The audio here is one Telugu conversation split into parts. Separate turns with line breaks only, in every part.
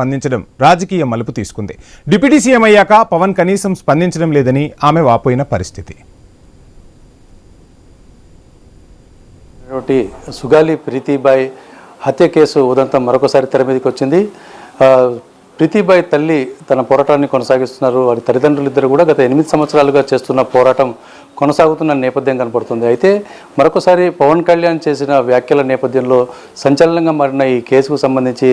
స్పందించడం రాజకీయ మలుపు తీసుకుంది. డిప్యూటీ సీఎం అయ్యాక పవన్ కనీసం స్పందించడం లేదని ఆమె వాపోయిన పరిస్థితి.
సుగాలి ప్రీతిబాయ్ హత్య కేసు ఉదంతం మరొకసారి తెర మీదకి వచ్చింది. ప్రీతిబాయ్ తల్లి తన పోరాటాన్ని కొనసాగిస్తున్నారు. వారి తల్లిదండ్రులు ఇద్దరు కూడా గత 8 సంవత్సరాలుగా చేస్తున్న పోరాటం కొనసాగుతున్న నేపథ్యం కనపడుతుంది. అయితే మరొకసారి పవన్ కళ్యాణ్ చేసిన వ్యాఖ్యల నేపథ్యంలో సంచలనంగా మారిన ఈ కేసుకు సంబంధించి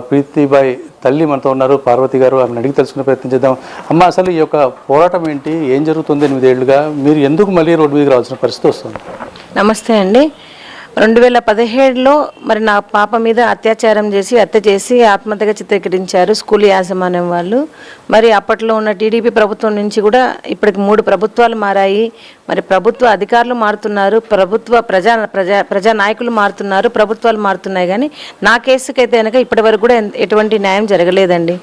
ప్రీతిబాయ్ తల్లి మనతో ఉన్నారు, పార్వతి గారు. ఆమెను అడిగి తెలుసుకునే ప్రయత్నం చేద్దాం. అమ్మ, అసలు ఈ యొక్క పోరాటం ఏంటి, ఏం జరుగుతుంది? 8 ఏళ్లుగా మీరు ఎందుకు మళ్ళీ రోడ్డు మీదకి రావాల్సిన పరిస్థితి వస్తుంది?
నమస్తే అండి. 2017లో మరి నా పాప మీద అత్యాచారం చేసి హత్య చేసి ఆత్మహత్యగా చిత్రీకరించారు స్కూల్ యాజమాన్యం వాళ్ళు. మరి అప్పట్లో ఉన్న టీడీపీ ప్రభుత్వం నుంచి కూడా ఇప్పటికి 3 ప్రభుత్వాలు మారాయి. మరి ప్రభుత్వ అధికారులు మారుతున్నారు, ప్రభుత్వ ప్రజా నాయకులు మారుతున్నారు, ప్రభుత్వాలు మారుతున్నాయి. కానీ నా కేసుకైతే కనుక ఇప్పటి వరకు కూడా ఎటువంటి న్యాయం జరగలేదండి.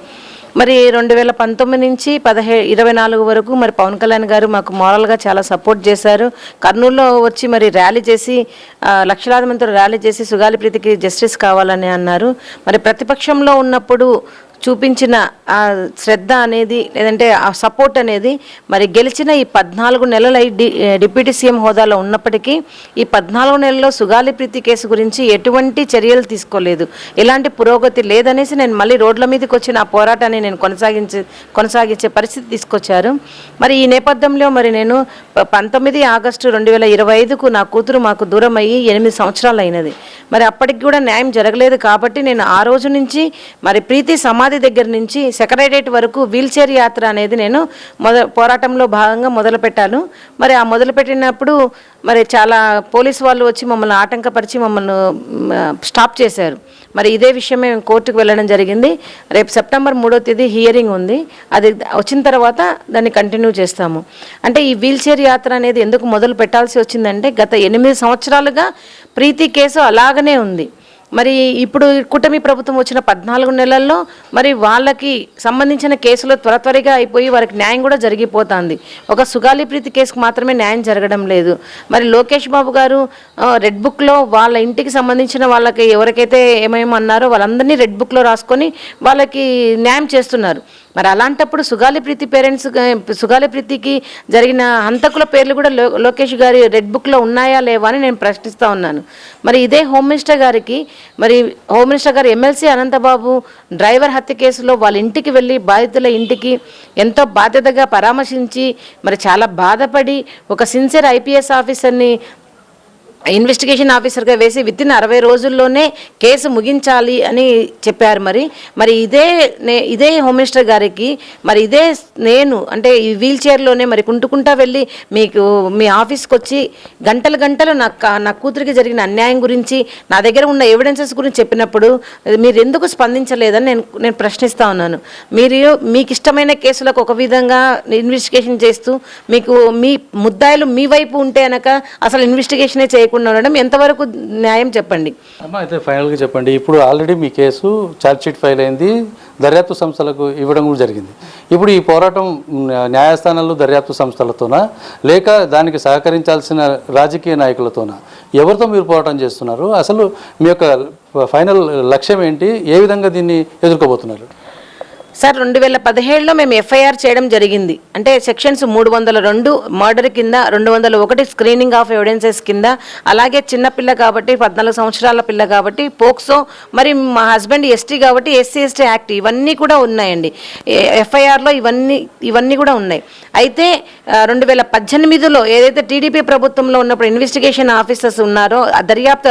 మరి 2019 నుంచి 24 వరకు మరి పవన్ కళ్యాణ్ గారు మాకు మోరల్గా చాలా సపోర్ట్ చేశారు. కర్నూలులో వచ్చి మరి ర్యాలీ చేసి లక్షలాది మందితో ర్యాలీ చేసి సుగాలి ప్రీతికి జస్టిస్ కావాలని అన్నారు. మరి ప్రతిపక్షంలో ఉన్నప్పుడు చూపించిన ఆ శ్రద్ధ అనేది లేదంటే ఆ సపోర్ట్ అనేది మరి గెలిచిన ఈ 14 నెలల డిప్యూటీ సీఎం హోదాలో ఉన్నప్పటికీ ఈ 14 నెలల్లో సుగాలి ప్రీతి కేసు గురించి ఎటువంటి చర్యలు తీసుకోలేదు, ఎలాంటి పురోగతి లేదనేసి నేను మళ్ళీ రోడ్ల మీదకి వచ్చిన ఆ పోరాటాన్ని నేను కొనసాగించే పరిస్థితి తీసుకొచ్చారు. మరి ఈ నేపథ్యంలో మరి నేను 19 ఆగస్టు 2025కు నా కూతురు మాకు దూరం అయ్యి 8 సంవత్సరాలు అయినది. మరి అప్పటికి కూడా న్యాయం జరగలేదు. కాబట్టి నేను ఆ రోజు నుంచి మరి ప్రీతి సమాధి దగ్గర నుంచి సెక్రటేరియట్ వరకు వీల్ చైర్ యాత్ర అనేది నేను పోరాటంలో భాగంగా మొదలుపెట్టాను. మరి ఆ మొదలుపెట్టినప్పుడు మరి చాలా పోలీసు వాళ్ళు వచ్చి మమ్మల్ని ఆటంకపరిచి మమ్మల్ని స్టాప్ చేశారు. మరి ఇదే విషయమే మేము కోర్టుకు వెళ్ళడం జరిగింది. రేపు సెప్టెంబర్ 3వ తేదీ హియరింగ్ ఉంది. అది వచ్చిన తర్వాత దాన్ని కంటిన్యూ చేస్తాము. అంటే ఈ వీల్ చైర్ యాత్ర అనేది ఎందుకు మొదలు పెట్టాల్సి వచ్చిందంటే గత 8 సంవత్సరాలుగా ప్రీతి కేసు అలాగనే ఉంది. మరి ఇప్పుడు కూటమి ప్రభుత్వం వచ్చిన 14 నెలల్లో మరి వాళ్ళకి సంబంధించిన కేసులు త్వరగా అయిపోయి వారికి న్యాయం కూడా జరిగిపోతుంది. ఒక సుగాలి ప్రీతి కేసుకు మాత్రమే న్యాయం జరగడం లేదు. మరి లోకేష్ బాబు గారు రెడ్ బుక్లో వాళ్ళ ఇంటికి సంబంధించిన వాళ్ళకి ఎవరికైతే ఏమేమన్నారో వాళ్ళందరినీ రెడ్ బుక్లో రాసుకొని వాళ్ళకి న్యాయం చేస్తున్నారు. మరి అలాంటప్పుడు సుగాలి ప్రీతికి జరిగిన హంతకుల పేర్లు కూడా లోకేష్ గారి రెడ్ బుక్లో ఉన్నాయా లేవా అని నేను ప్రశ్నిస్తూ ఉన్నాను. మరి ఇదే హోమ్ మినిస్టర్ గారు ఎమ్మెల్సీ అనంతబాబు డ్రైవర్ హత్య కేసులో వాళ్ళ ఇంటికి వెళ్ళి బాధితుల ఇంటికి ఎంతో బాధ్యతగా పరామర్శించి మరి చాలా బాధపడి ఒక సిన్సియర్ ఐపీఎస్ ఆఫీసర్ని ఇన్వెస్టిగేషన్ ఆఫీసర్గా వేసి వితిన్ 60 రోజుల్లోనే కేసు ముగించాలి అని చెప్పారు. మరి ఇదే హోమ్ మినిస్టర్ గారికి మరి ఇదే నేను అంటే ఈ వీల్ చైర్లోనే మరి కుంటుకుంటా వెళ్ళి మీకు మీ ఆఫీస్కి వచ్చి గంటలు నా కూతురికి జరిగిన అన్యాయం గురించి నా దగ్గర ఉన్న ఎవిడెన్సెస్ గురించి చెప్పినప్పుడు మీరు ఎందుకు స్పందించలేదని నేను ప్రశ్నిస్తూ ఉన్నాను. మీకు ఇష్టమైన కేసులకు ఒక విధంగా ఇన్వెస్టిగేషన్ చేస్తూ మీకు మీ ముద్దాయిలు మీ వైపు ఉంటే అనక అసలు ఇన్వెస్టిగేషనే చేయకుండా ఉండడం ఎంతవరకు న్యాయం చెప్పండి.
అమ్మ, అయితే ఫైనల్గా చెప్పండి. ఇప్పుడు ఆల్రెడీ మీ కేసు ఛార్జ్షీట్ ఫైల్ అయింది, దర్యాప్తు సంస్థలకు ఇవ్వడం కూడా జరిగింది. ఇప్పుడు ఈ పోరాటం న్యాయస్థానాలు దర్యాప్తు సంస్థలతోనా లేక దానికి సహకరించాల్సిన రాజకీయ నాయకులతోనా, ఎవరితో మీరు పోరాటం చేస్తున్నారు? అసలు మీ యొక్క ఫైనల్ లక్ష్యం ఏంటి? ఏ విధంగా దీన్ని ఎదుర్కోబోతున్నారు?
సార్ 2017లో మేము ఎఫ్ఐఆర్ చేయడం జరిగింది. అంటే సెక్షన్స్ 302 మర్డర్ కింద, 201 స్క్రీనింగ్ ఆఫ్ ఎవిడెన్సెస్ కింద, అలాగే చిన్నపిల్ల కాబట్టి 14 సంవత్సరాల పిల్ల కాబట్టి పోక్సో, మరి మా హస్బెండ్ ఎస్టీ కాబట్టి SC/ST యాక్ట్ ఇవన్నీ కూడా ఉన్నాయండి ఎఫ్ఐఆర్లో. ఇవన్నీ కూడా ఉన్నాయి. అయితే 2018లో ఏదైతే టీడీపీ ప్రభుత్వంలో ఉన్నప్పుడు ఇన్వెస్టిగేషన్ ఆఫీసర్స్ ఉన్నారో ఆ దర్యాప్తు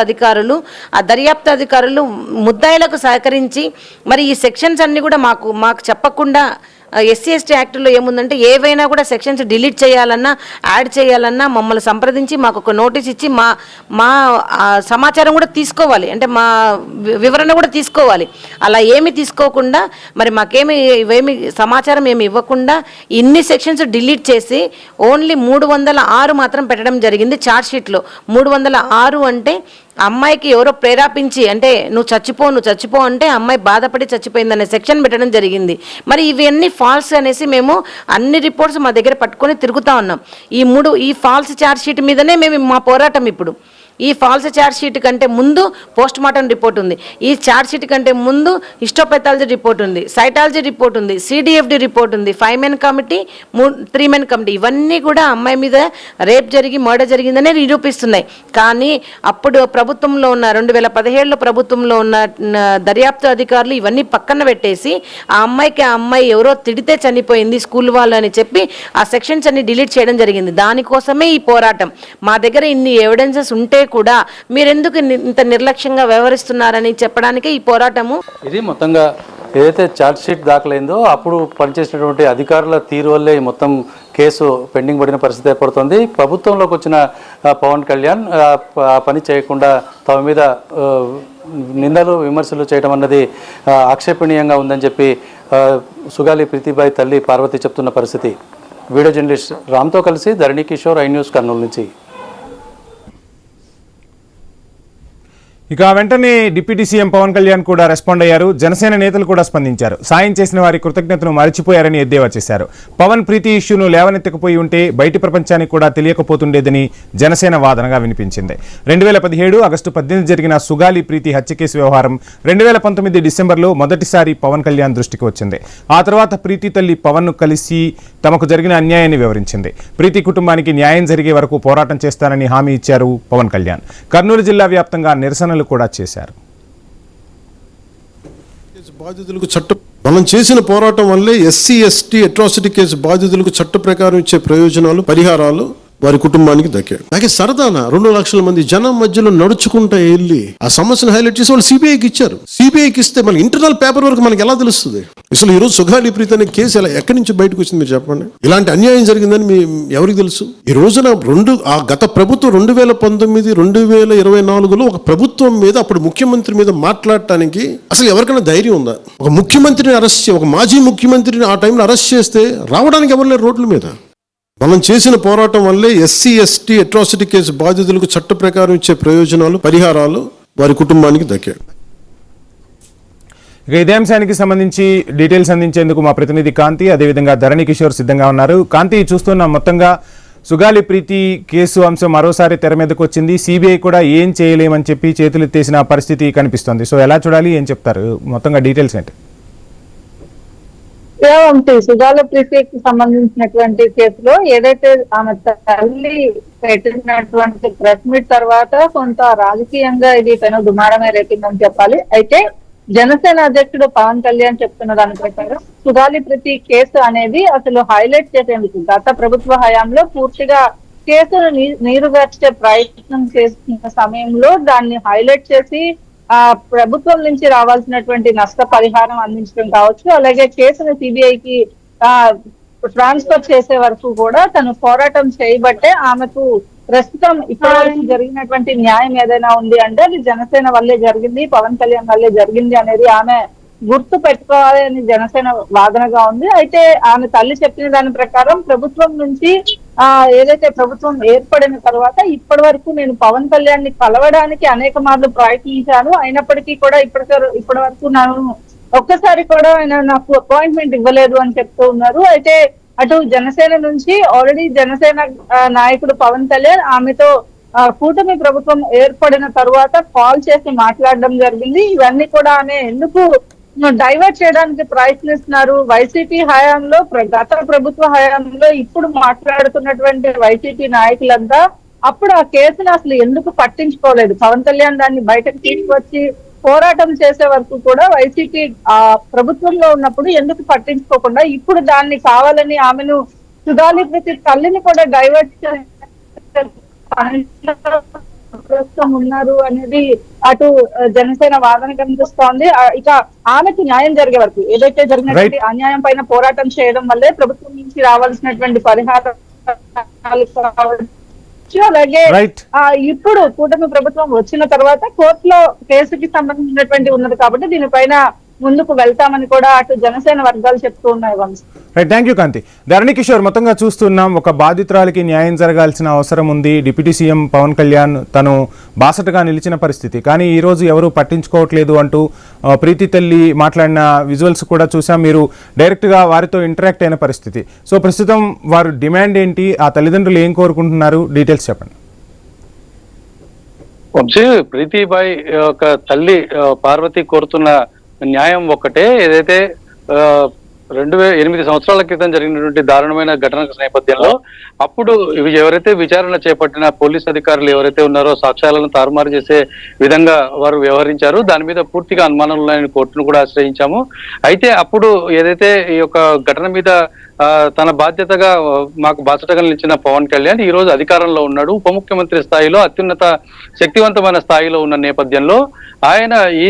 అధికారులు ముద్దాయిలకు సహకరించి మరి ఈ సెక్షన్స్ అన్నీ కూడా మాకు చెప్పకుండా SC/ST యాక్ట్లో ఏముందంటే ఏవైనా కూడా సెక్షన్స్ డిలీట్ చేయాలన్నా యాడ్ చేయాలన్నా మమ్మల్ని సంప్రదించి మాకు ఒక నోటీస్ ఇచ్చి మా సమాచారం కూడా తీసుకోవాలి, అంటే మా వివరణ కూడా తీసుకోవాలి. అలా ఏమి తీసుకోకుండా మరి ఇవేమి సమాచారం ఏమి ఇవ్వకుండా ఇన్ని సెక్షన్స్ డిలీట్ చేసి ఓన్లీ 306 మాత్రం పెట్టడం జరిగింది ఛార్జ్షీట్లో. 306 అంటే అమ్మాయికి ఎవరో ప్రేరేపించి అంటే నువ్వు చచ్చిపో అంటే అమ్మాయి బాధపడి చచ్చిపోయిందనే సెక్షన్ పెట్టడం జరిగింది. మరి ఇవన్నీ ఫాల్స్ అనేసి మేము అన్ని రిపోర్ట్స్ మా దగ్గర పట్టుకొని తిరుగుతూ ఉన్నాం. ఈ ఫాల్స్ ఛార్జ్ షీట్ మీదనే మేము మా పోరాటం ఇప్పుడు. ఈ ఫాల్స్ ఛార్జ్ షీట్ కంటే ముందు పోస్ట్ మార్టం రిపోర్ట్ ఉంది, ఈ ఛార్జ్ షీట్ కంటే ముందు హిస్టోపెథాలజీ రిపోర్ట్ ఉంది, సైటాలజీ రిపోర్ట్ ఉంది, సిడిఎఫ్డి రిపోర్ట్ ఉంది, 5 మెన్ కమిటీ 3 మెన్ కమిటీ, ఇవన్నీ కూడా అమ్మాయి మీద రేప్ జరిగి మర్డర్ జరిగిందనే నిరూపిస్తున్నాయి. కానీ అప్పుడు ప్రభుత్వంలో ఉన్న 2017లో ప్రభుత్వంలో ఉన్న దర్యాప్తు అధికారులు ఇవన్నీ పక్కన పెట్టేసి ఆ అమ్మాయి ఎవరో తిడితే చనిపోయింది స్కూల్ వాళ్ళు అని చెప్పి ఆ సెక్షన్స్ అన్ని డిలీట్ చేయడం జరిగింది. దానికోసమే ఈ పోరాటం. మా దగ్గర ఇన్ని ఎవిడెన్సెస్ ఉంటే కూడా మీరెందుకు ఇంత నిర్లక్ష్యంగా వ్యవహరిస్తున్నారని చెప్పడానికే ఈ పోరాటము.
ఇది మొత్తంగా ఏదైతే ఛార్జ్ షీట్ దాఖలైందో అప్పుడు పనిచేసినటువంటి అధికారుల తీరు వల్లే ఈ మొత్తం కేసు పెండింగ్ పడిన పరిస్థితి ఏర్పడుతుంది. ప్రభుత్వంలోకి వచ్చిన పవన్ కళ్యాణ్ ఆ పని చేయకుండా తమ మీద నిందలు విమర్శలు చేయడం అన్నది ఆక్షేపణీయంగా ఉందని చెప్పి సుగాలి ప్రీతిబాయి తల్లి పార్వతి చెప్తున్న పరిస్థితి. వీడియో జర్నలిస్ట్ రామ్తో కలిసి ధరణి కిషోర్, ఐ న్యూస్, కర్నూలు నుంచి.
ఇక వెంటనే డిప్యూటీ సీఎం పవన్ కళ్యాణ్ కూడా రెస్పాండ్ అయ్యారు. జనసేన నేతలు కూడా స్పందించారు. సాయం చేసిన వారి కృతజ్ఞతను మర్చిపోయారని ఎద్దేవా చేశారు. పవన్ ప్రీతి ఇష్యూను లేవనెత్తకపోయి ఉంటే బయటి ప్రపంచానికి కూడా తెలియకపోతుండేదని జనసేన వాదనగా వినిపించింది. 2017 ఆగస్టు 18 జరిగిన సుగాలి ప్రీతి హత్య కేసు వ్యవహారం 2019 డిసెంబర్లో మొదటిసారి పవన్ కళ్యాణ్ దృష్టికి వచ్చింది. ఆ తర్వాత ప్రీతి తల్లి పవన్ను కలిసి తమకు జరిగిన అన్యాయాన్ని వివరించింది. ప్రీతి కుటుంబానికి న్యాయం జరిగే వరకు పోరాటం చేస్తానని హామీ ఇచ్చారు పవన్ కళ్యాణ్. కర్నూలు జిల్లా వ్యాప్తంగా నిరసనలు కూడా చేశారు.
బాధితులకు మనం చేసిన పోరాటం వల్లే ఎస్సీ ఎస్టీ అట్రాసిటీ కేసు బాధితులకు చట్ట ప్రకారం ఇచ్చే ప్రయోజనాలు, పరిహారాలు వారి కుటుంబానికి దక్కాడు. నాకే సరదాన 2 లక్షల మంది జనం మధ్యలో నడుచుకుంటా వెళ్ళి ఆ సమస్యను హైలైట్ చేసి వాళ్ళు సిబిఐకి ఇచ్చారు. సిబిఐకి ఇస్తే మన ఇంటర్నల్ పేపర్ వరకు మనకి ఎలా తెలుస్తుంది? అసలు ఈరోజు సుగాలి ప్రీతి అనే కేసు ఎలా ఎక్కడి నుంచి బయటకు వచ్చింది మీరు చెప్పండి. ఇలాంటి అన్యాయం జరిగిందని ఎవరికి తెలుసు? ఈ రోజున గత ప్రభుత్వం 2019, 2024లో ఒక ప్రభుత్వం మీద, అప్పుడు ముఖ్యమంత్రి మీద మాట్లాడటానికి అసలు ఎవరికైనా ధైర్యం ఉందా? ఒక ముఖ్యమంత్రిని ఒక మాజీ ముఖ్యమంత్రిని ఆ టైంలో అరెస్ట్ చేస్తే రావడానికి ఎవరు లేరు రోడ్ల మీద. మనం చేసిన పోరాటం వల్లే ఎస్సీ ఎస్టీ అట్రాసిటీ కేసు బాధితులకు చట్ట ప్రకారం ఇచ్చే ప్రయోజనాలు, పరిహారాలు వారి కుటుంబానికి దక్కాయి.
ఇక ఇదే అంశానికి సంబంధించి డీటెయిల్స్ అందించేందుకు మా ప్రతినిధి కాంతి, అదేవిధంగా ధరణి కిషోర్ సిద్ధంగా ఉన్నారు. కాంతి, చూస్తున్న మొత్తంగా సుగాలి ప్రీతి కేసు అంశం మరోసారి తెర మీదకు వచ్చింది. సిబిఐ కూడా ఏం చేయలేమని చెప్పి చేతులెత్తేసిన పరిస్థితి కనిపిస్తోంది. సో ఎలా చూడాలి, ఏం చెప్తారు? మొత్తంగా డీటెయిల్స్ ఏంటి?
సుగాలి ప్రీతికి సంబంధించినటువంటి కేసులో ఏదైతే ఆమె తల్లి పెట్టినటువంటి ప్రెస్ మీట్ తర్వాత కొంత రాజకీయంగా ఇది పెను దుమారమే రేపిందని చెప్పాలి. అయితే జనసేన అధ్యక్షుడు పవన్ కళ్యాణ్ చెప్తున్న దాని ప్రకారం సుగాలి ప్రీతి కేసు అనేది అసలు హైలైట్ చేసేందుకు గత ప్రభుత్వ హయాంలో పూర్తిగా కేసును నీరుగార్చే ప్రయత్నం చేస్తున్న సమయంలో దాన్ని హైలైట్ చేసి ఆ ప్రభుత్వం నుంచి రావాల్సినటువంటి నష్ట పరిహారం అందించడం కావచ్చు, అలాగే కేసును సిబిఐకి ట్రాన్స్ఫర్ చేసే వరకు కూడా తను పోరాటం చేయబట్టే ఆమెకు ప్రస్తుతం ఇప్పటివరకు జరిగినటువంటి న్యాయం ఏదైనా ఉంది అంటే అది జనసేన వల్లే జరిగింది, పవన్ కళ్యాణ్ వల్లే జరిగింది అనేది ఆమె గుర్తు పెట్టుకోవాలి అని జనసేన వాదనగా ఉంది. అయితే ఆమె తల్లి చెప్పిన దాని ప్రకారం ప్రభుత్వం నుంచి ఏదైతే ప్రభుత్వం ఏర్పడిన తర్వాత ఇప్పటి వరకు నేను పవన్ కళ్యాణ్ ని కలవడానికి అనేక మార్లు ప్రయత్నించాను, అయినప్పటికీ కూడా ఇప్పటి వరకు నేను ఒక్కసారి కూడా ఆయన నాకు అపాయింట్మెంట్ ఇవ్వలేదు అని చెప్తూ ఉన్నారు. అయితే అటు జనసేన నుంచి ఆల్రెడీ జనసేన నాయకుడు పవన్ కళ్యాణ్ ఆమెతో కూటమి ప్రభుత్వం ఏర్పడిన తర్వాత కాల్ చేసి మాట్లాడడం జరిగింది. ఇవన్నీ కూడా ఆమె ఎందుకు డైవర్ట్ చేయడానికి ప్రయత్నిస్తున్నారు? వైసీపీ హయాంలో, గత ప్రభుత్వ హయాంలో ఇప్పుడు మాట్లాడుతున్నటువంటి వైసీపీ నాయకులంతా అప్పుడు ఆ కేసును అసలు ఎందుకు పట్టించుకోలేదు? పవన్ కళ్యాణ్ దాన్ని బయటకు తీసుకొచ్చి పోరాటం చేసే వరకు కూడా వైసీపీ ఆ ప్రభుత్వంలో ఉన్నప్పుడు ఎందుకు పట్టించుకోకుండా ఇప్పుడు దాన్ని కావాలని ఆమెను సుగాలి ప్రీతి తల్లిని కూడా డైవర్ట్ ఉన్నారు అనేది అటు జనసేన వాదన కనిపిస్తోంది. ఇక ఆమెకు న్యాయం జరిగే వరకు ఏదైతే జరిగినటువంటి అన్యాయం పైన పోరాటం చేయడం వల్లే ప్రభుత్వం నుంచి రావాల్సినటువంటి పరిహారాలు కావచ్చు, అలాగే ఇప్పుడు కూటమి ప్రభుత్వం వచ్చిన తర్వాత కోర్టులో కేసుకి సంబంధించినటువంటి ఉన్నది కాబట్టి దీనిపైన ముందుకు వెళ్తామని కూడా అటు జనసేన వర్గాలు చెప్తూ ఉన్నాయి.
రైట్, థ్యాంక్ యూ కాంతి. ధరణి కిషోర్, మొత్తంగా చూస్తున్నాం ఒక బాధితురాలికి న్యాయం జరగాల్సిన అవసరం ఉంది. డిప్యూటీ సీఎం పవన్ కళ్యాణ్ తను బాసటగా నిలిచిన పరిస్థితి, కానీ ఈరోజు ఎవరు పట్టించుకోవట్లేదు అంటూ ప్రీతి తల్లి మాట్లాడిన విజువల్స్ కూడా చూసాం. మీరు డైరెక్ట్గా వారితో ఇంటరాక్ట్ అయిన పరిస్థితి. సో ప్రస్తుతం వారు డిమాండ్ ఏంటి, ఆ తల్లిదండ్రులు ఏం కోరుకుంటున్నారు, డీటెయిల్స్ చెప్పండి.
వంశీ, ప్రీతిబాయ్ యొక్క తల్లి పార్వతి కోరుతున్న న్యాయం ఒక్కటే. ఏదైతే 2008 సంవత్సరాల క్రితం జరిగినటువంటి దారుణమైన ఘటన నేపథ్యంలో అప్పుడు ఎవరైతే విచారణ చేపట్టిన పోలీస్ అధికారులు ఎవరైతే ఉన్నారో సాక్ష్యాలను తారుమారు చేసే విధంగా వారు వ్యవహరించారు. దాని మీద పూర్తిగా అనుమానాలు ఉన్నాయని కోర్టును కూడా ఆశ్రయించాము. అయితే అప్పుడు ఏదైతే ఈ యొక్క ఘటన మీద తన బాధ్యతగా మాకు బాధ్యతగా నిలిచిన పవన్ కళ్యాణ్ ఈ రోజు అధికారంలో ఉన్నాడు. ఉప ముఖ్యమంత్రి స్థాయిలో అత్యున్నత శక్తివంతమైన స్థాయిలో ఉన్న నేపథ్యంలో ఆయన ఈ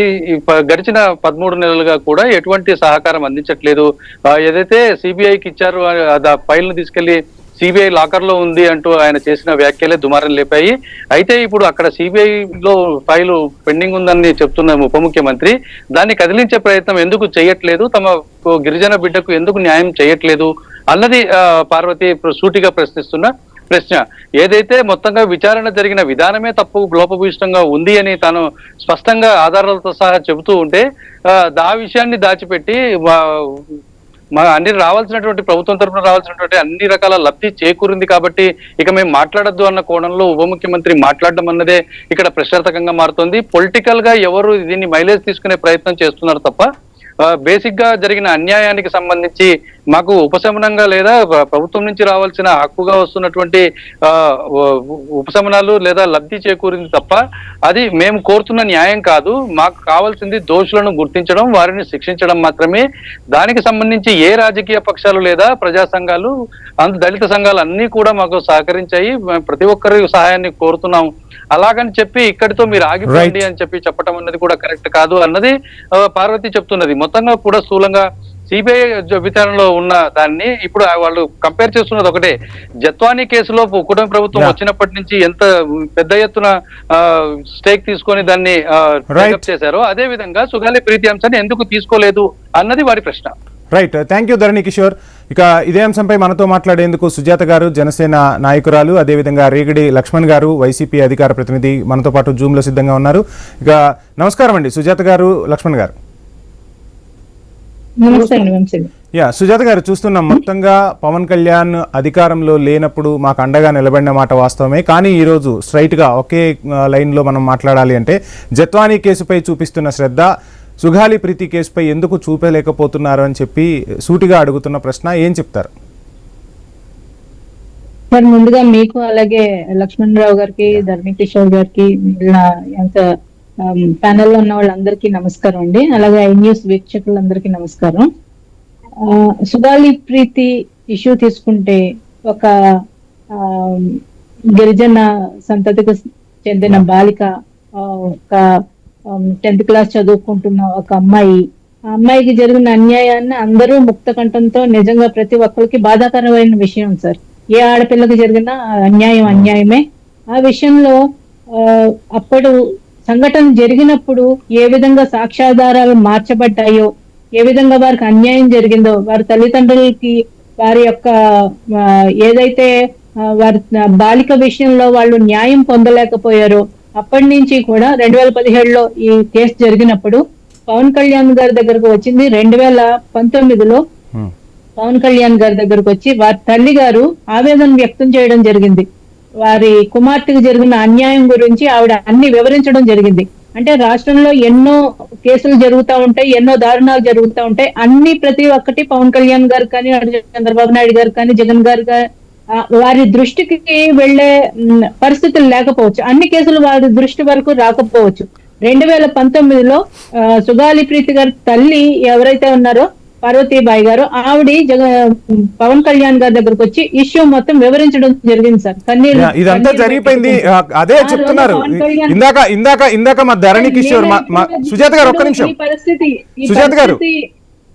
గడిచిన 13 నెలలుగా కూడా ఎటువంటి సహకారం అందించట్లేదు. ఏదైతే సిబిఐకి ఇచ్చారు ఆ ఫైల్ ను తీసుకెళ్లి సిబిఐ లాకర్ లో ఉంది అంటూ ఆయన చేసిన వ్యాఖ్యలే దుమారం లేపాయి. అయితే ఇప్పుడు అక్కడ సిబిఐ లో ఫైలు పెండింగ్ ఉందని చెప్తున్న ఉప ముఖ్యమంత్రి దాన్ని కదిలించే ప్రయత్నం ఎందుకు చేయట్లేదు, తమ గిరిజన బిడ్డకు ఎందుకు న్యాయం చేయట్లేదు అన్నది పార్వతి సూటిగా ప్రశ్నిస్తున్న ప్రశ్న. ఏదైతే మొత్తంగా విచారణ జరిగిన విధానమే తప్పు లోపభూయిష్టంగా ఉంది అని తాను స్పష్టంగా ఆధారాలతో సహా చెబుతూ ఉంటే ఆ విషయాన్ని దాచిపెట్టి అన్ని రావాల్సినటువంటి ప్రభుత్వం తరఫున రావాల్సినటువంటి అన్ని రకాల లబ్ధి చేకూరింది కాబట్టి ఇక మేము మాట్లాడొద్దు అన్న కోణంలో ఉప ముఖ్యమంత్రి మాట్లాడడం అన్నదే ఇక్కడ ప్రశ్నార్థకంగా మారుతోంది. పొలిటికల్ గా ఎవరు దీన్ని మైలేజ్ తీసుకునే ప్రయత్నం చేస్తున్నారు తప్ప బేసిక్ గా జరిగిన అన్యాయానికి సంబంధించి మాకు ఉపశమనంగా లేదా ప్రభుత్వం నుంచి రావాల్సిన హక్కుగా వస్తున్నటువంటి ఉపశమనాలు లేదా లబ్ధి చేకూరింది తప్ప అది మేము కోరుతున్న న్యాయం కాదు. మాకు కావాల్సింది దోషులను గుర్తించడం, వారిని శిక్షించడం మాత్రమే. దానికి సంబంధించి ఏ రాజకీయ పక్షాలు లేదా ప్రజా సంఘాలు దళిత సంఘాలు అన్ని కూడా మాకు సహకరించాయి. ప్రతి ఒక్కరి సహాయాన్ని కోరుతున్నాం. అలాగని చెప్పి ఇక్కడితో మీరు ఆగిపోండి అని చెప్పటం అన్నది కూడా కరెక్ట్ కాదు అన్నది పార్వతి చెప్తున్నది. మొత్తంగా కూడా స్థూలంగా సిబిఐ విచారణలో ఉన్న దాన్ని ఇప్పుడు వాళ్ళు కంపేర్ చేస్తున్నది ఒకటే. జత్వానీ కేసులో కుటుంబ ప్రభుత్వం వచ్చినప్పటి నుంచి ఎంత పెద్ద ఎత్తున స్టేక్ తీసుకొని దాన్ని చేశారో అదే విధంగా సుగాలి ప్రీతి అంశాన్ని ఎందుకు తీసుకోలేదు అన్నది వారి ప్రశ్న.
రైట్, థ్యాంక్ యూ ధరణి కిషోర్. ఇక ఇదే అంశంపై మనతో మాట్లాడేందుకు సుజాత గారు, జనసేన నాయకురాలు, అదేవిధంగా రేగడి లక్ష్మణ్ గారు, వైసీపీ అధికార ప్రతినిధి మనతో పాటు జూమ్ లో సిద్ధంగా ఉన్నారు. ఇక నమస్కారం అండి సుజాత గారు, లక్ష్మణ్ గారు. సుజాత గారు, చూస్తున్నాం మొత్తంగా పవన్ కళ్యాణ్ అధికారంలో లేనప్పుడు మాకు అండగా నిలబడిన మాట వాస్తవమే. కానీ ఈరోజు స్ట్రైట్ గా ఒకే లైన్ లో మనం మాట్లాడాలి అంటే జత్వానీ కేసుపై చూపిస్తున్న శ్రద్ధ సుగాలి ప్రీతి కేసుపై ఎందుకు చూపలేకపోతున్నారు అని చెప్పి సూటిగా అడుగుతున్న ప్రశ్న ఏం చెప్తారు?
సార్, ముందుగా మీకు అలాగే లక్ష్మణ్ రావు గారికి, ధర్మీ కిషోర్ గారికి, ప్యానెల్ లో ఉన్న వాళ్ళందరికీ నమస్కారం అండి. అలాగే ఐ న్యూస్ వీక్షకులందరికీ నమస్కారం. సుగాలి ప్రీతి ఇష్యూ తీసుకుంటే ఒక గిరిజన సంతతికి చెందిన బాలిక, ఒక 10th క్లాస్ చదువుకుంటున్న ఒక అమ్మాయి, ఆ అమ్మాయికి జరిగిన అన్యాయాన్ని అందరూ ముక్త కంఠంతో నిజంగా ప్రతి ఒక్కరికి బాధాకరమైన విషయం సార్. ఏ ఆడపిల్లకి జరిగిన అన్యాయం అన్యాయమే. ఆ విషయంలో అప్పుడు సంఘటన జరిగినప్పుడు ఏ విధంగా సాక్ష్యాధారాలు మార్చబడ్డాయో, ఏ విధంగా వారికి అన్యాయం జరిగిందో, వారి తల్లిదండ్రులకి వారి యొక్క ఏదైతే వారి బాలిక విషయంలో వాళ్ళు న్యాయం పొందలేకపోయారో, అప్పటి నుంచి కూడా 2017లో ఈ కేసు జరిగినప్పుడు పవన్ కళ్యాణ్ గారి దగ్గరకు వచ్చింది. 2019లో పవన్ కళ్యాణ్ గారి దగ్గరకు వచ్చి వారి తల్లి గారు ఆవేదన వ్యక్తం చేయడం జరిగింది. వారి కుమార్తెకు జరిగిన అన్యాయం గురించి ఆవిడ అన్ని వివరించడం జరిగింది. అంటే రాష్ట్రంలో ఎన్నో కేసులు జరుగుతూ ఉంటాయి, ఎన్నో దారుణాలు జరుగుతూ ఉంటాయి. అన్ని ప్రతి ఒక్కటి పవన్ కళ్యాణ్ గారు కానీ, చంద్రబాబు నాయుడు గారు కానీ, జగన్ గారు వారి దృష్టికి వెళ్లే పరిస్థితులు లేకపోవచ్చు. అన్ని కేసులు వారి దృష్టి వరకు రాకపోవచ్చు. 2019లో సుగాలి ప్రీతి గారి తల్లి ఎవరైతే ఉన్నారో పార్వతీబాయి గారు, ఆవిడ పవన్ కళ్యాణ్ గారి దగ్గరకు వచ్చి ఇష్యూ మొత్తం వివరించడం జరిగింది సార్.
ఇదంతా జరిగిపోయింది. అదే చెప్తున్నారు ఇందాక మా ధరణి కిషోర్, సుజాత గారు ఒక్క నిమిషం,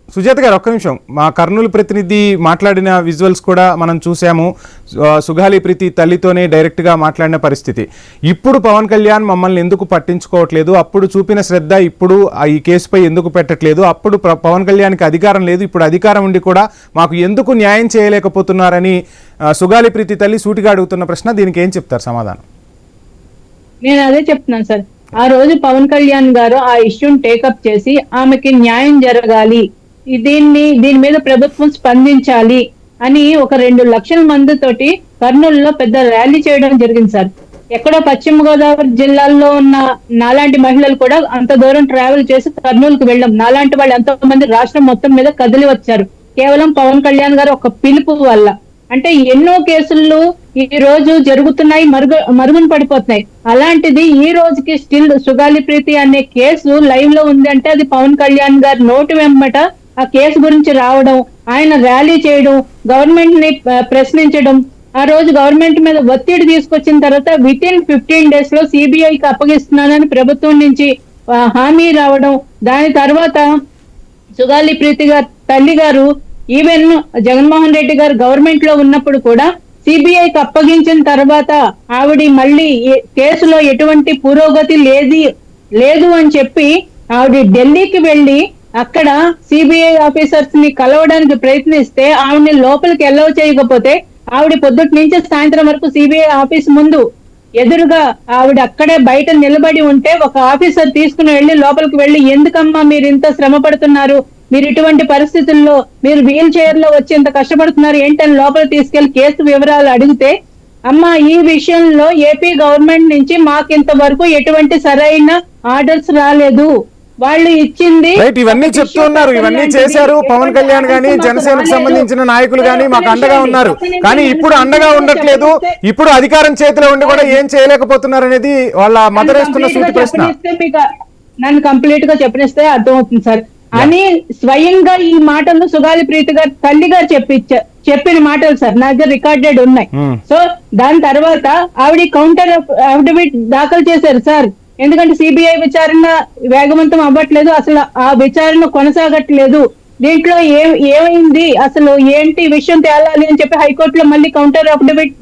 సుజాత గారు ఒక్క నిమిషం. మా కర్నూలు ప్రతినిధి మాట్లాడిన విజువల్స్ కూడా మనం చూసాము. సుగాలి ప్రీతి తల్లితోనే డైరెక్ట్ గా మాట్లాడిన పరిస్థితి. ఇప్పుడు పవన్ కళ్యాణ్ మమ్మల్ని ఎందుకు పట్టించుకోవట్లేదు, అప్పుడు చూపిన శ్రద్ధ ఇప్పుడు ఈ కేసుపై ఎందుకు పెట్టట్లేదు, అప్పుడు పవన్ కళ్యాణ్కి అధికారం లేదు, ఇప్పుడు అధికారం ఉండి కూడా మాకు ఎందుకు న్యాయం చేయలేకపోతున్నారని సుగాలి ప్రీతి తల్లి సూటిగా అడుగుతున్న ప్రశ్న, దీనికి ఏం చెప్తారు సమాధానం?
నేను అదే చెప్తున్నాను సార్. ఆ రోజు పవన్ కళ్యాణ్ గారు ఆ ఇష్యూని టేకప్ చేసి ఆమెకి న్యాయం జరగాలి, దీని మీద ప్రభుత్వం స్పందించాలి అని ఒక 2 లక్షల మందితోటి కర్నూలులో పెద్ద ర్యాలీ చేయడం జరిగింది సార్. ఎక్కడో పశ్చిమ గోదావరి జిల్లాల్లో ఉన్న నాలాంటి మహిళలు కూడా అంత దూరం ట్రావెల్ చేసి కర్నూలుకు వెళ్ళాం. నాలాంటి వాళ్ళు ఎంతో మంది రాష్ట్రం మొత్తం మీద కదిలి వచ్చారు కేవలం పవన్ కళ్యాణ్ గారు ఒక పిలుపు వల్ల. అంటే ఎన్నో కేసులు ఈ రోజు జరుగుతున్నాయి, మరుగున పడిపోతున్నాయి. అలాంటిది ఈ రోజుకి స్టిల్ సుగాలి ప్రీతి అనే కేసు లైవ్ లో ఉంది అంటే అది పవన్ కళ్యాణ్ గారి నోటి వెంబట ఆ కేసు గురించి రావడం, ఆయన ర్యాలీ చేయడం, గవర్నమెంట్ ని ప్రశ్నించడం, ఆ రోజు గవర్నమెంట్ మీద ఒత్తిడి తీసుకొచ్చిన తర్వాత వితిన్ 15 days లో సిబిఐకి అప్పగిస్తున్నానని ప్రభుత్వం నుంచి హామీ రావడం, దాని తర్వాత సుగాలి ప్రీతి గారు తల్లి గారు ఈవెన్ జగన్మోహన్ రెడ్డి గారు గవర్నమెంట్ లో ఉన్నప్పుడు కూడా సిబిఐకి అప్పగించిన తర్వాత ఆవిడ మళ్ళీ కేసులో ఎటువంటి పురోగతి లేదు అని చెప్పి ఆవిడ ఢిల్లీకి వెళ్లి అక్కడ సిబిఐ ఆఫీసర్స్ ని కలవడానికి ప్రయత్నిస్తే ఆవిడని లోపలికి ఎల్లవ చేయకపోతే ఆవిడ పొద్దుటి నుంచి సాయంత్రం వరకు సిబిఐ ఆఫీస్ ముందు ఎదురుగా ఆవిడ అక్కడే బయట నిలబడి ఉంటే ఒక ఆఫీసర్ తీసుకుని వెళ్లి లోపలికి వెళ్లి, ఎందుకమ్మా మీరు ఇంత శ్రమ పడుతున్నారు, మీరు ఇటువంటి పరిస్థితుల్లో మీరు వీల్ చైర్ లో వచ్చి ఇంత కష్టపడుతున్నారు ఏంటని లోపల తీసుకెళ్లి కేసు వివరాలు అడిగితే, అమ్మా ఈ విషయంలో ఏపీ గవర్నమెంట్ నుంచి మాకింతవరకు ఎటువంటి సరైన ఆర్డర్స్ రాలేదు, వాళ్ళు ఇచ్చింది
ఇవన్నీ చెప్తూ ఉన్నారు, ఇవన్నీ చేశారు పవన్ కళ్యాణ్ గాని జనసేనకు సంబంధించిన నాయకులు గాని మాకు అండగా ఉన్నారు, కానీ ఇప్పుడు అండగా ఉండట్లేదు, ఇప్పుడు అధికారం చేతిలో ఉండి కూడా ఏం చేయలేకపోతున్నారు అనేది వాళ్ళ మదరేస్తున్న సూటి ప్రశ్న.
నన్ను కంప్లీట్ గా చెప్పనిస్తే అర్థమవుతుంది సార్ అని స్వయంగా ఈ మాటలు సుగాలి ప్రీతి గారు తల్లి గారు చెప్పిన మాటలు సార్ నా దగ్గర రికార్డెడ్ ఉన్నాయి. సో దాని తర్వాత ఆవిడ కౌంటర్ అఫిడవిట్ దాఖలు చేశారు సార్. ఎందుకంటే సిబిఐ విచారణ వేగవంతం అవ్వట్లేదు, అసలు ఆ విచారణ కొనసాగట్లేదు, దీంట్లో ఏమైంది అసలు ఏంటి విషయం తేలాలి అని చెప్పి హైకోర్టులో మళ్ళీ కౌంటర్ అఫిడవిట్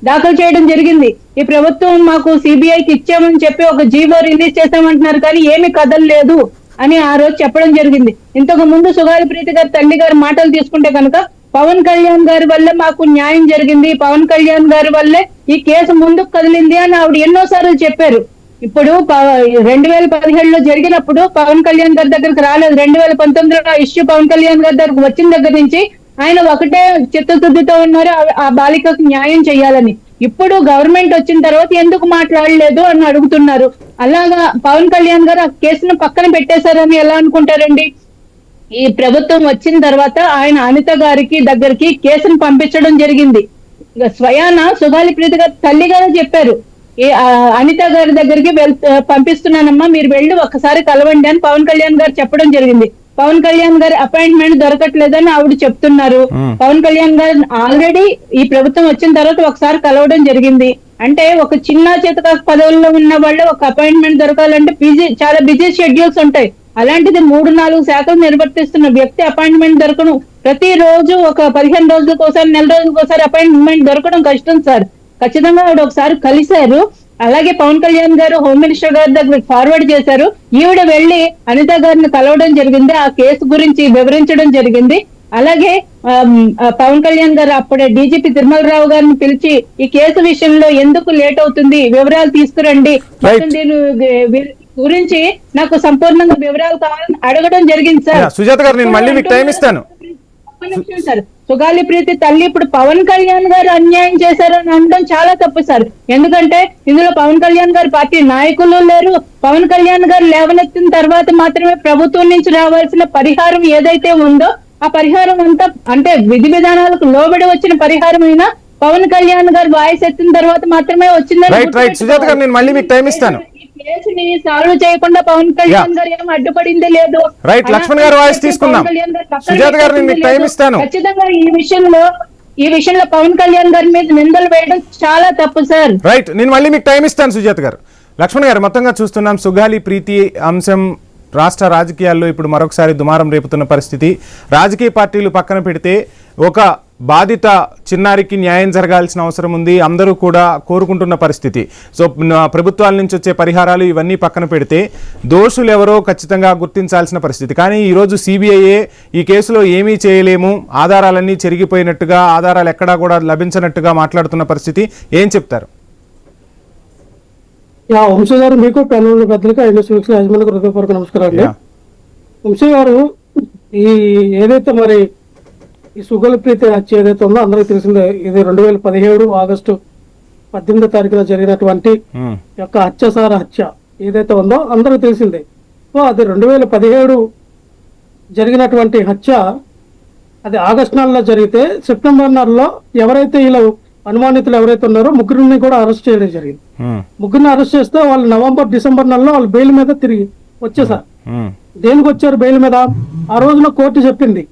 దాఖలు చేయడం జరిగింది. ఈ ప్రభుత్వం మాకు సిబిఐకి ఇచ్చామని చెప్పి ఒక జీవో రిలీజ్ చేస్తామంటున్నారు కానీ ఏమి కదలలేదు అని ఆ రోజు చెప్పడం జరిగింది. ఇంతకు ముందు సుగాలి ప్రీతి గారి తల్లి గారి మాటలు తీసుకుంటే కనుక పవన్ కళ్యాణ్ గారి వల్లే మాకు న్యాయం జరిగింది, పవన్ కళ్యాణ్ గారి వల్లే ఈ కేసు ముందుకు కదిలింది అని ఆవిడ ఎన్నోసార్లు చెప్పారు. ఇప్పుడు 2017లో జరిగినప్పుడు పవన్ కళ్యాణ్ గారి దగ్గరకు రాలేదు, 2019లో ఇష్యూ పవన్ కళ్యాణ్ గారి దగ్గరకు వచ్చిన దగ్గర నుంచి ఆయన ఒకటే చిత్తశుద్ధితో ఉన్నారు ఆ బాలికకు న్యాయం చేయాలని. ఇప్పుడు గవర్నమెంట్ వచ్చిన తర్వాత ఎందుకు మాట్లాడలేదు అని అడుగుతున్నారు. అలాగా పవన్ కళ్యాణ్ గారు ఆ కేసును పక్కన పెట్టేశారని ఎలా అనుకుంటారండి? ఈ ప్రభుత్వం వచ్చిన తర్వాత ఆయన అనిత గారికి దగ్గరికి కేసును పంపించడం జరిగింది. స్వయాన సుగాలి ప్రీతి గారు తల్లి గారు చెప్పారు, అనిత గారి దగ్గరికి పంపిస్తున్నానమ్మా మీరు వెళ్ళి ఒక్కసారి కలవండి అని పవన్ కళ్యాణ్ గారు చెప్పడం జరిగింది. పవన్ కళ్యాణ్ గారి అపాయింట్మెంట్ దొరకట్లేదని ఆవిడ చెప్తున్నారు. పవన్ కళ్యాణ్ గారు ఆల్రెడీ ఈ ప్రభుత్వం వచ్చిన తర్వాత ఒకసారి కలవడం జరిగింది. అంటే ఒక చిన్న చేతక పదవుల్లో ఉన్న వాళ్ళు ఒక అపాయింట్మెంట్ దొరకాలంటే చాలా బిజీ షెడ్యూల్స్ ఉంటాయి. అలాంటిది 3-4 శాతం నిర్వర్తిస్తున్న వ్యక్తి అపాయింట్మెంట్ దొరకడం, ప్రతి రోజు ఒక 15 రోజులకు ఒకసారి, నెల రోజులకు ఒకసారి అపాయింట్మెంట్ దొరకడం కష్టం సార్. ఖచ్చితంగా ఆవిడ ఒకసారి కలిశారు. అలాగే పవన్ కళ్యాణ్ గారు హోమ్ మినిస్టర్ గారి దగ్గర ఫార్వర్డ్ చేశారు. ఈవిడ వెళ్లి అనిత గారిని కలవడం జరిగింది, ఆ కేసు గురించి వివరించడం జరిగింది. అలాగే పవన్ కళ్యాణ్ గారు అప్పుడే డీజీపీ తిరుమలరావు గారిని పిలిచి ఈ కేసు విషయంలో ఎందుకు లేట్ అవుతుంది వివరాలు తీసుకురండి, దీని గురించి నాకు సంపూర్ణంగా వివరాలు కావాలని అడగడం జరిగింది సార్.
సుజాత గారు నేను మళ్ళీ మీకు టైం ఇస్తాను.
సార్ సుగాలి ప్రీతి తల్లి ఇప్పుడు పవన్ కళ్యాణ్ గారు అన్యాయం చేశారని అనడం చాలా తప్పు సార్. ఎందుకంటే ఇందులో పవన్ కళ్యాణ్ గారు పార్టీ నాయకులు లేరు. పవన్ కళ్యాణ్ గారు లేవనెత్తిన తర్వాత మాత్రమే ప్రభుత్వం నుంచి రావాల్సిన పరిహారం ఏదైతే ఉందో ఆ పరిహారం అంతా, అంటే విధి విధానాలకు లోబడి వచ్చిన పరిహారం అయినా పవన్ కళ్యాణ్ గారు వాయిస్ ఎత్తిన తర్వాత మాత్రమే వచ్చిందని.
సుజాత గారు నేను మళ్ళీ మీకు టైం ఇస్తాను.
కేసుని సాల్వ్ చేయకుండా పవన్ కళ్యాణ్ గారు ఏం అడ్డుపడింది లేదు.
రైట్, లక్ష్మణ్ గారు వాయిస్ తీసుకుందాం. సుజాత గారు నేను మీకు టైం ఇస్తాను.
ఖచ్చితంగా ఈ విషయంలో పవన్ కళ్యాణ్ గారి మీద నిందలు వేయడం చాలా తప్పు సార్.
రైట్, నేను మళ్ళీ మీకు టైం ఇస్తాను సుజాత గారు. లక్ష్మణ్ గారు, మొత్తంగా చూస్తున్నాం సుగాలి ప్రీతి అంశం రాష్ట్ర రాజకీయాల్లో ఇప్పుడు మరొకసారి దుమారం రేపుతున్న పరిస్థితి. రాజకీయ పార్టీలు పక్కన పెడితే ఒక బాధిత చిన్నారికి న్యాయం జరగాల్సిన అవసరం ఉంది, అందరూ కూడా కోరుకుంటున్న పరిస్థితి. సో ప్రభుత్వాల నుంచి వచ్చే పరిహారాలు ఇవన్నీ పక్కన పెడితే దోషులు ఎవరో ఖచ్చితంగా గుర్తించాల్సిన పరిస్థితి. కానీ ఈరోజు సిబిఐఏ ఈ కేసులో ఏమీ చేయలేము, ఆధారాలన్నీ చెరిగిపోయినట్టుగా, ఆధారాలు ఎక్కడా కూడా లభించినట్టుగా మాట్లాడుతున్న పరిస్థితి. ఏం చెప్తారు?
వంశీ గారు, మీకు పెన్నుల పెద్దలకి యజమానులకు హృదయపూర్వక నమస్కారాలు. వంశీ గారు, ఈ ఏదైతే మరి ఈ సుగాలి ప్రీతి హత్య ఏదైతే ఉందో అందరికీ తెలిసిందే. ఇది 2017 ఆగస్టు 18వ తారీఖున జరిగినటువంటి యొక్క అత్యాచార హత్య ఏదైతే ఉందో అందరూ తెలిసిందే. సో అది 2017 జరిగినటువంటి హత్య అది ఆగస్టు నెలలో జరిగితే సెప్టెంబర్ నెలలో ఎవరైతే ఇలా అనుమానితులు ఎవరైతే ఉన్నారో ముగ్గురిని కూడా అరెస్ట్ చేయడం జరిగింది. ముగ్గురిని అరెస్ట్ చేస్తే వాళ్ళు నవంబర్ డిసెంబర్ నెలలో వాళ్ళు బెయిల్ మీద తిరిగి వచ్చేసారు. దేనికి వచ్చారు బెయిల్ మీద? ఆ రోజున కోర్టు చెప్పింది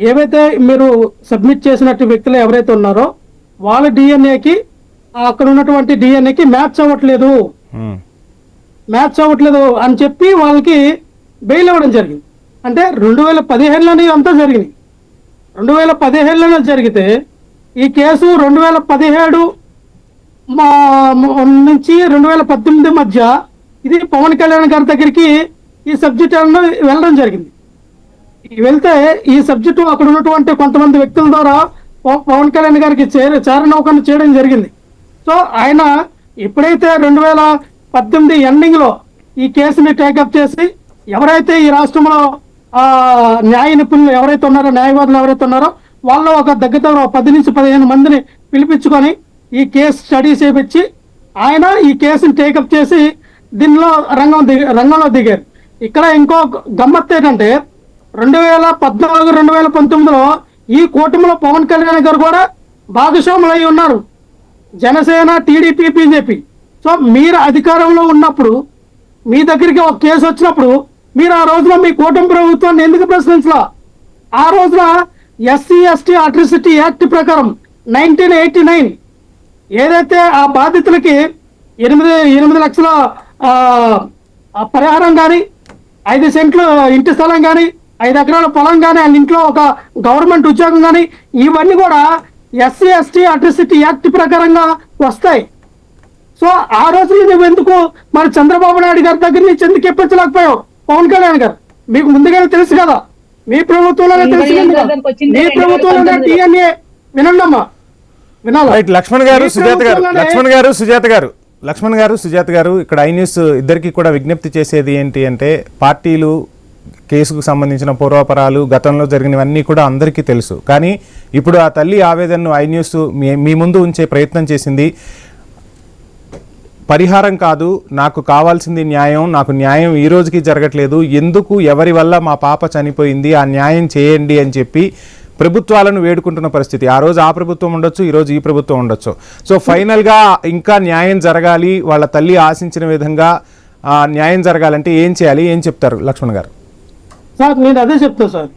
ఏవైతే మీరు సబ్మిట్ చేసినట్టు వ్యక్తులు ఎవరైతే ఉన్నారో వాళ్ళ డిఎన్ఏకి అక్కడ ఉన్నటువంటి డిఎన్ఏకి మ్యాచ్ అవ్వట్లేదు అని చెప్పి వాళ్ళకి బెయిల్ ఇవ్వడం జరిగింది. అంటే 2015లోనే అంతా జరిగింది. 2015లోనే జరిగితే ఈ కేసు 2017 నుంచి 2018 మధ్య ఇది పవన్ కళ్యాణ్ గారి దగ్గరికి ఈ సబ్జెక్ట్ వెళ్ళడం జరిగింది. వెళ్తే ఈ సబ్జెక్టు అక్కడ ఉన్నటువంటి కొంతమంది వ్యక్తుల ద్వారా పవన్ కళ్యాణ్ గారికి చేరనౌకరణ చేయడం జరిగింది. సో ఆయన ఎప్పుడైతే 2018 ఎండింగ్ లో ఈ కేసుని టేకప్ చేసి ఎవరైతే ఈ రాష్ట్రంలో న్యాయ నిపుణులు ఎవరైతే ఉన్నారో న్యాయవాదులు ఎవరైతే ఉన్నారో వాళ్ళు ఒక దగ్గర 10 నుంచి 15 మందిని పిలిపించుకొని ఈ కేసు స్టడీ చేయించి ఆయన ఈ కేసుని టేకప్ చేసి దీనిలో రంగంలో దిగారు. ఇక్కడ ఇంకో గమ్మత్తు ఏంటంటే 2014, 2019లో ఈ కూటమిలో పవన్ కళ్యాణ్ గారు కూడా భాగస్వాములు అయి ఉన్నారు, జనసేన, టీడీపీ, బీజేపీ. సో మీరు అధికారంలో ఉన్నప్పుడు మీ దగ్గరికి ఒక కేసు వచ్చినప్పుడు మీరు ఆ రోజున మీ కూటమి ప్రభుత్వాన్ని ఎందుకు ప్రశ్నించలా? ఆ రోజున SC/ST అట్రాసిటీ యాక్ట్ ప్రకారం 1989 ఏదైతే ఆ బాధితులకి 8 లక్షల పరిహారం కానీ 5 సెంట్లు ఇంటి స్థలం కానీ 5 ఎకరాల పొలం కానీ వాళ్ళ ఇంట్లో ఒక గవర్నమెంట్ ఉద్యోగం కానీ ఇవన్నీ కూడా SC/ST అట్రాసిటీ యాక్ట్ ప్రకారంగా వస్తాయి. సో ఆ రోజు నువ్వు ఎందుకు మరి చంద్రబాబు నాయుడు గారి దగ్గర నుంచి ఎందుకు ఎప్పించలేకపోయావు? పవన్ కళ్యాణ్ గారు మీకు ముందుగానే తెలుసు కదా, మీ ప్రభుత్వంలోనే తెలుసు కదా, మీ ప్రభుత్వంలోనే DNA వినండమ్మా వినాలి.
లక్ష్మణ్ గారు, సుజాత గారు ఇక్కడ ఐన్యూస్ ఇద్దరికి కూడా విజ్ఞప్తి చేసేది ఏంటి అంటే పార్టీలు కేసుకు సంబంధించిన పూర్వాపరాలు గతంలో జరిగినవన్నీ కూడా అందరికీ తెలుసు. కానీ ఇప్పుడు ఆ తల్లి ఆవేదనను ఐన్యూస్ మీ ముందు ఉంచే ప్రయత్నం చేసింది. పరిహారం కాదు, నాకు కావాల్సింది న్యాయం, నాకు న్యాయం ఈ రోజుకి జరగట్లేదు, ఎందుకు ఎవరి వల్ల మా పాప చనిపోయింది, ఆ న్యాయం చేయండి అని చెప్పి ప్రభుత్వాలను వేడుకుంటున్న పరిస్థితి. ఆ రోజు ఆ ప్రభుత్వం ఉండొచ్చు, ఈరోజు ఈ ప్రభుత్వం ఉండొచ్చు. సో ఫైనల్గా ఇంకా న్యాయం జరగాలి, వాళ్ళ తల్లి ఆశించిన విధంగా న్యాయం జరగాలంటే ఏం చేయాలి, ఏం చెప్తారు లక్ష్మణ్ గారు?
సార్ నేను అదే చెప్తాను సార్.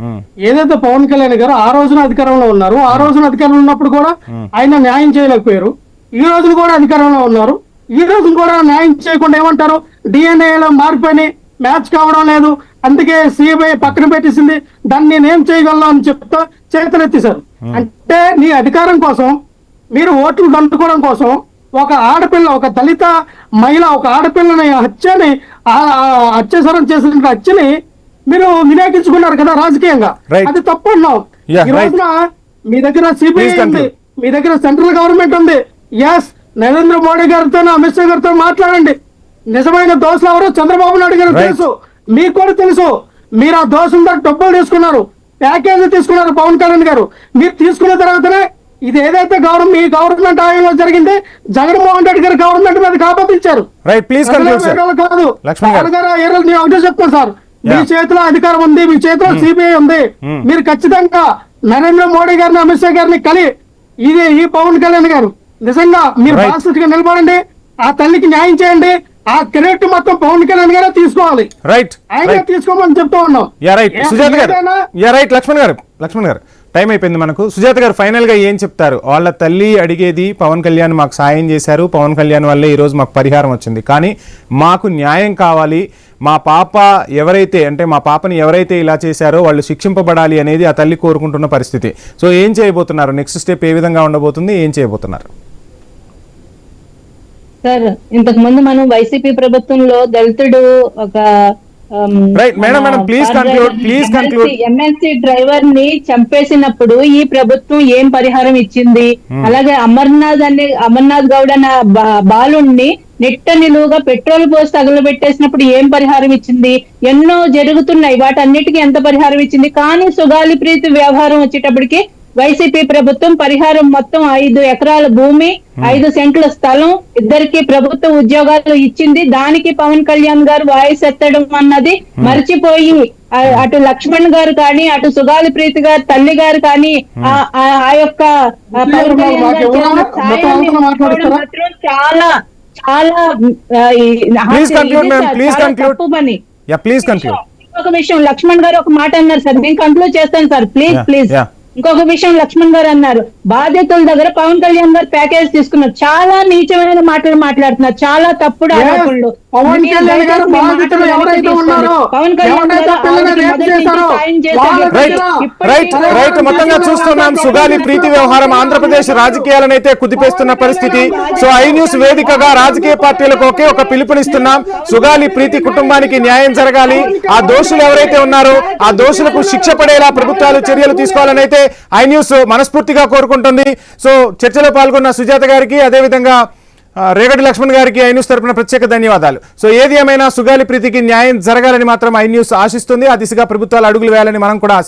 ఏదైతే పవన్ కళ్యాణ్ గారు ఆ రోజున అధికారంలో ఉన్నారు, ఆ రోజున అధికారంలో ఉన్నప్పుడు కూడా ఆయన న్యాయం చేయలేకపోయారు. ఈ రోజున కూడా అధికారంలో ఉన్నారు, ఈ రోజు కూడా న్యాయం చేయకుండా ఏమంటారు, డిఎన్ఏలో మారిపోయి మ్యాచ్ కావడం లేదు, అందుకే సిబిఐ పక్కన పెట్టేసింది, దాన్ని నేనేం చేయగలను అని చెప్తా చేతులెత్తేశారు. అంటే నీ అధికారం కోసం మీరు ఓట్లు దండుకోవడం కోసం ఒక ఆడపిల్ల, ఒక దళిత మహిళ, ఒక ఆడపిల్లని అత్యాచారం చేసిన హత్యని మీరు వినియోగించుకున్నారు కదా రాజకీయంగా, అది తప్పు అన్నావు. ఈ రోజున మీ దగ్గర సిబిఐ ఉంది, మీ దగ్గర సెంట్రల్ గవర్నమెంట్ ఉంది. ఎస్, నరేంద్ర మోడీ గారితో అమిత్ షా గారితో మాట్లాడండి. నిజమైన దోషులు ఎవరో చంద్రబాబు నాయుడు గారు తెలుసు, మీకు కూడా తెలుసు. మీరు ఆ దోషంతో డబ్బులు తీసుకున్నారు, ప్యాకేజీ తీసుకున్నారు పవన్ కళ్యాణ్ గారు. మీరు తీసుకున్న తర్వాతనే ఇది ఏదైతే మీ గవర్నమెంట్ ఆయంలో జరిగింది జగన్మోహన్ రెడ్డి గారి గవర్నమెంట్ మీద కాపాదించారు కాదు. నేను ఒకటే చెప్తాను సార్, మీ చేతిలో అధికారం ఉంది, మీ చేతిలో సిబిఐ ఉంది. మీరు ఖచ్చితంగా నరేంద్ర మోడీ గారిని, అమిత్ షా గారిని ఈ పవన్ కళ్యాణ్ గారు నిజంగా మీరు బాధ్యతగా నిలబడండి, ఆ తల్లికి న్యాయం చేయండి. ఆ క్రెడిట్ మొత్తం పవన్ కళ్యాణ్ గారే తీసుకోవాలి, ఆయన తీసుకోమని చెప్తా ఉన్నాం.
లక్ష్మణ్ గారు టైం అయిపోయింది మనకు. సుజాత గారు ఫైనల్ గా ఏం చెప్తారు? వాళ్ళ తల్లి అడిగేది పవన్ కళ్యాణ్ మాకు సాయం చేశారు, పవన్ కళ్యాణ్ వల్లే ఈ రోజు మాకు పరిహారం వచ్చింది, కానీ మాకు న్యాయం కావాలి, మా పాప ఎవరైతే అంటే మా పాపని ఎవరైతే ఇలా చేశారో వాళ్ళు శిక్షింపబడాలి అనేది ఆ తల్లి కోరుకుంటున్న పరిస్థితి. సో ఏం చేయబోతున్నారు? నెక్స్ట్ స్టెప్ ఏ విధంగా ఉండబోతుంది, ఏం చేయబోతున్నారు?
సార్, ఇంతకు ముందు మనం వైసీపీ ప్రభుత్వంలో దళితుడు ఒక ఎమ్మెల్సీ డ్రైవర్ ని చంపేసినప్పుడు ఈ ప్రభుత్వం ఏం పరిహారం ఇచ్చింది? అలాగే అమర్నాథ్ గౌడ్ అనే బాలుణ్ణి నిట్ట నిలువుగా పెట్రోల్ పోసి తగులబెట్టేసినప్పుడు ఏం పరిహారం ఇచ్చింది? ఎన్నో జరుగుతున్నాయి, వాటన్నిటికీ ఎంత పరిహారం ఇచ్చింది? కానీ సుగాలి ప్రీతి వ్యవహారం వచ్చేటప్పటికి వైసీపీ ప్రభుత్వం పరిహారం మొత్తం 5 ఎకరాల భూమి 5 సెంట్ల స్థలం ఇద్దరికి ప్రభుత్వ ఉద్యోగాలు ఇచ్చింది. దానికి పవన్ కళ్యాణ్ గారు వాయిస్ ఎత్తడం అన్నది మర్చిపోయి అటు లక్ష్మణ్ గారు కానీ అటు సుగాలి ప్రీతి గారు తల్లి గారు కానీ ఆ యొక్క పవన్ కళ్యాణ్ గారు చేసిన సాయాన్ని మర్చిపోవడం మాత్రం చాలా చాలా
Please conclude, ma'am. Please
చాలా
conclude.
తప్పు పని.
Yeah, please conclude.
ఇంకొక విషయం లక్ష్మణ్ గారు ఒక మాట అన్నారు సార్, నేను కంక్లూడ్ చేస్తాను sir, please
Yeah,
please.
yeah.
ఇంకొక విషయం లక్ష్మణ్ గారు అన్నారు, బాధితుల దగ్గర పవన్ కళ్యాణ్ గారు ప్యాకేజ్ తీసుకున్నారు. చాలా నీచమైన మాటలు మాట్లాడుతున్నారు, చాలా తప్పుడు ఆరోపణలు.
పవన్ కళ్యాణ్ గారు
మీ
బాధితులు
మాటలు
ఎవరైతే ఉన్నారో,
పవన్ కళ్యాణ్ గారు
ఎవరైతే పిల్లల్ని
ఆవిడకి
రేప్
మొదటి నుంచి
చేశారో,
సాయం చేశారు.
వాళ్ళ
రైట్ రైట్ రైట్ మొత్తంగా చూస్తున్నాం సుగాలి ప్రీతి వ్యవహారం ఆంధ్రప్రదేశ్ రాజకీయాలనైతే కుదిపేస్తున్న పరిస్థితి. సో ఐ న్యూస్ వేదికగా రాజకీయ పార్టీలకు ఒకే ఒక పిలుపునిస్తున్నాం, సుగాలి ప్రీతి కుటుంబానికి న్యాయం జరగాలి. ఆ దోషులు ఎవరైతే ఉన్నారో ఆ దోషులకు శిక్ష పడేలా ప్రభుత్వాలు చర్యలు తీసుకోవాలని అయితే ఐ న్యూస్ మనస్ఫూర్తిగా కోరుకుంటుంది. సో చర్చలో పాల్గొన్న సుజాత గారికి అదేవిధంగా రేగడి లక్ష్మణ్ గారికి ఐ న్యూస్ తరపున ప్రత్యేక ధన్యవాదాలు. సో ఏది ఏమైనా సుగాలి ప్రీతికి న్యాయం జరగాలని మాత్రం ఐ న్యూస్ ఆశిస్తుంది. ఆ దిశగా ప్రభుత్వాలు అడుగులు వేయాలని మనం కూడా ఆశిద్దాం.